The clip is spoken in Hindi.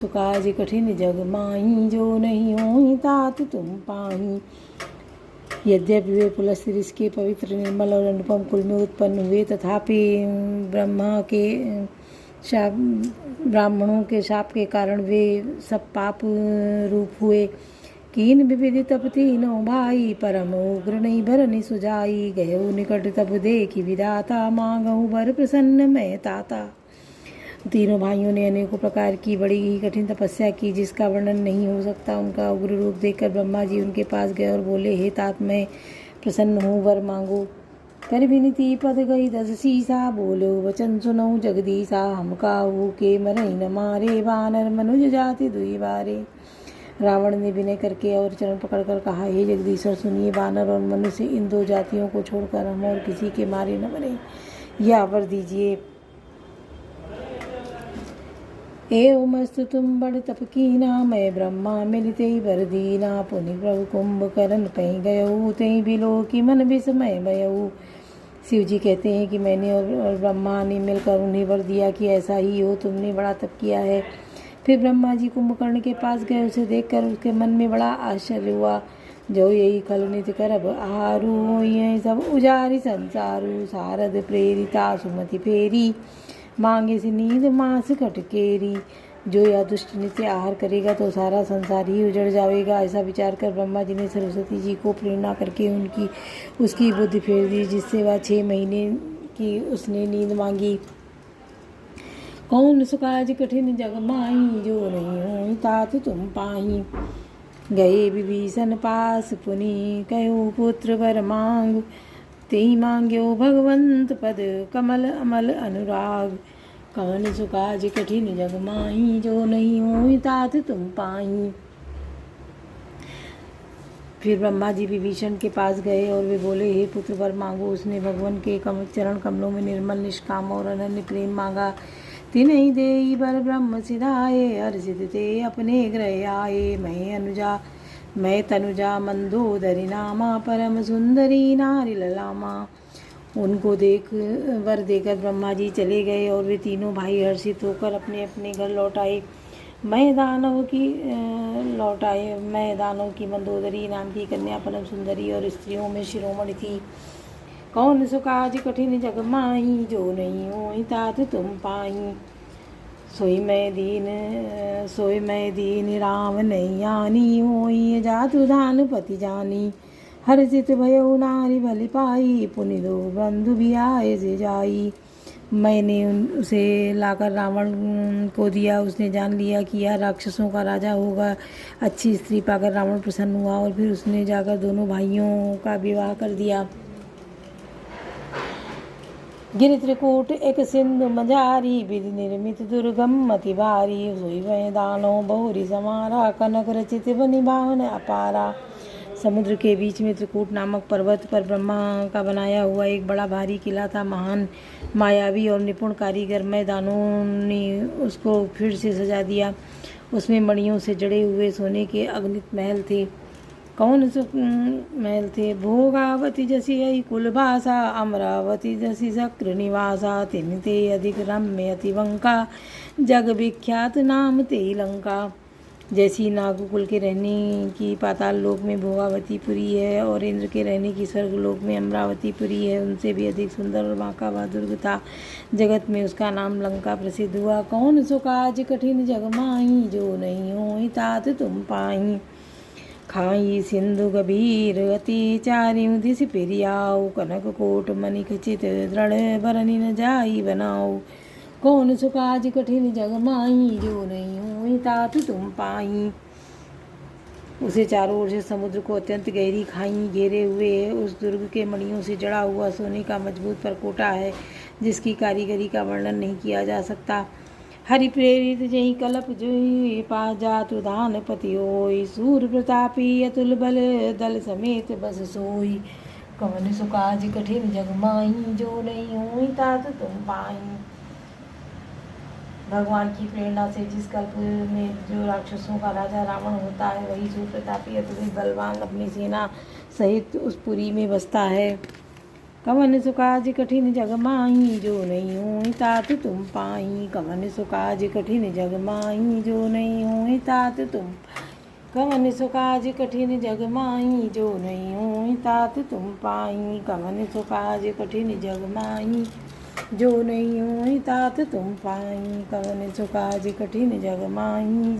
तो काज कठिन जग माही, जो नहीं होई तात तुम पाही। यद्यपि वे पुलस्त्य के पवित्र निर्मल और अनुपम कुल में उत्पन्न हुए, तथापि ब्राह्मणों के शाप के कारण वे सब पाप रूप हुए। कीन विविधि तप तीनों भाई, परम उग्र नहीं भरनि सुजाई। गयो निकट तप देखी विधाता, मांगहु वर प्रसन्न मैं ताता। तीनों भाइयों ने अनेकों प्रकार की बड़ी ही कठिन तपस्या की, जिसका वर्णन नहीं हो सकता। उनका उग्र रूप देखकर ब्रह्मा जी उनके पास गए और बोले, हे तात, मैं प्रसन्न हूँ, वर मांगो। कर विनती पद गई 10 सीसा, बोलो वचन सुनो जगदीशा। हम काहू के मरई न मारे, वानर मनुज जाति दुई बारे। रावण ने विनय करके और चरण पकड़कर कहा, हे जगदीश्वर, सुनिए, वानर और मनुष्य इन दो जातियों को छोड़कर हम और किसी के मारे न मरे, यह वर दीजिए। एवमस्तु तुम बड़ तप कीना, मैं ब्रह्मा मिलते ही वर दीना। पुनि प्रभु कुंभकर्ण पै गयऊ, तई बिलो की मन विस्मय भयऊ। शिव जी कहते हैं कि मैंने और ब्रह्मा ने मिलकर उन्हें वर दिया कि ऐसा ही हो, तुमने बड़ा तप किया है। फिर ब्रह्मा जी कुंभकर्ण के पास गए, उसे देखकर उसके मन में बड़ा आश्चर्य हुआ। जो यही खल नित करब आहारू, यही सब उजारी संसारू। सारद प्रेरिता सुमति फेरी, मांगे से नींद मांस कटकेरी। जो यह दुष्ट नित्य आहार करेगा तो सारा संसार ही उजड़ जाएगा। ऐसा विचार कर ब्रह्मा जी ने सरस्वती जी को प्रेरणा करके उसकी बुद्धि फेर दी, जिससे वह 6 महीने की उसने नींद मांगी। कौन सुकाज कठिन जग माही, जो नहीं होई तात तुम पाही। गए विभीषण पास पुनि, कहो पुत्र वर मांग। तेहि मांग्यो भगवंत पद, कमल अमल अनुराग। कवन सुकाज कठिन जग माही, जो नहीं होई तात तुम पाही। फिर ब्रह्मा जी विभीषण के पास गए और वे बोले, हे पुत्र वर मांगो। उसने भगवान के चरण कमलों में निर्मल निष्काम और अनन्य प्रेम मांगा। तिन्हि देई वर ब्रह्म सिधाए, हर्षित ते अपने गृह आए। मैं तनुजा मंदोदरी नामा, परम सुंदरी नारी ललामा। उनको वर देकर ब्रह्मा जी चले गए और वे तीनों भाई हर्षित होकर अपने अपने घर लौट आए। मैं दानव की मंदोदरी नाम की कन्या परम सुंदरी और स्त्रियों में शिरोमणि थी। कौन सुकाज कठिन जग माही, जो नहीं होई तात तुम पाही। सोई मैं दीन राम नहीं आनी, होई जातु धान पति जानी। हर्षित भयउ नारी भली पाई, पुनि दो बंधु भी आए से जाई। मैंने उसे लाकर रावण को दिया। उसने जान लिया कि यह राक्षसों का राजा होगा। अच्छी स्त्री पाकर रावण प्रसन्न हुआ और फिर उसने जाकर दोनों भाइयों का विवाह कर दिया। गिर त्रिकूट एक सिंधु मझारी, विधि निर्मित दुर्गम अति भारी। सोई वह दानों बहुरी समारा, कनक रचित बनि भावन अपारा। समुद्र के बीच में त्रिकूट नामक पर्वत पर ब्रह्मा का बनाया हुआ एक बड़ा भारी किला था। महान मायावी और निपुण कारीगर मैदानों ने उसको फिर से सजा दिया। उसमें मणियों से जड़े हुए सोने के अगणित महल थे। कौन सुख महल थे। भोगावती जसी आई कुल भाषा, अमरावती जसी शक्र निवासा। तिन ते अधिक रम्य अति वंका, जग विख्यात नाम ते लंका। जैसी नागकुल के रहने की पाताल लोक में भोगावतीपुरी है और इंद्र के रहने की स्वर्ग लोक में अमरावतीपुरी है, उनसे भी अधिक सुंदर और बांका वह दुर्ग था। जगत में उसका नाम लंका प्रसिद्ध हुआ। कौन सुकाज कठिन जग माही, जो नहीं होई तात तुम पाही। खाई सिंधु गभीर अति, चारियों दिस पिरियाऊ। कनक कोट मणि खचित, दृढ़ भरनि न जाई बनाऊ। कौन सुकाज कठिन जग माही, जो नहीं होई तात तुम पाही। उसे चारों ओर से समुद्र को अत्यंत गहरी खाई घेरे हुए है। उस दुर्ग के मणियों से जड़ा हुआ सोने का मजबूत परकोटा है, जिसकी कारीगरी का वर्णन नहीं किया जा सकता। हरि प्रेरित जही कलप जोई, पा जातु धान पति होई। सूर प्रतापी अतुल बल, दल समेत बस सोई। कवन सुकाज कठिन जग माही, जो नहीं होई तात तुम पाही। भगवान की प्रेरणा से जिस कल्प में जो राक्षसों का राजा रावण होता है, वही सूर प्रतापी अतुलित बलवान अपनी सेना सहित उस पुरी में बसता है। कवन सुकाज कठिन जग माही, जो नहीं हुई तात तुम पाई। कवन सुकाज कठिन जग माही, जो नहीं हुई तात तुम। कवन सुकाज कठिन जग माही, जो नहीं हुई तात तुम पाई। कवन सुकाज कठिन जग माही, जो नहीं हुई तात तुम पाई। कवन सुकाज कठिन जग माही।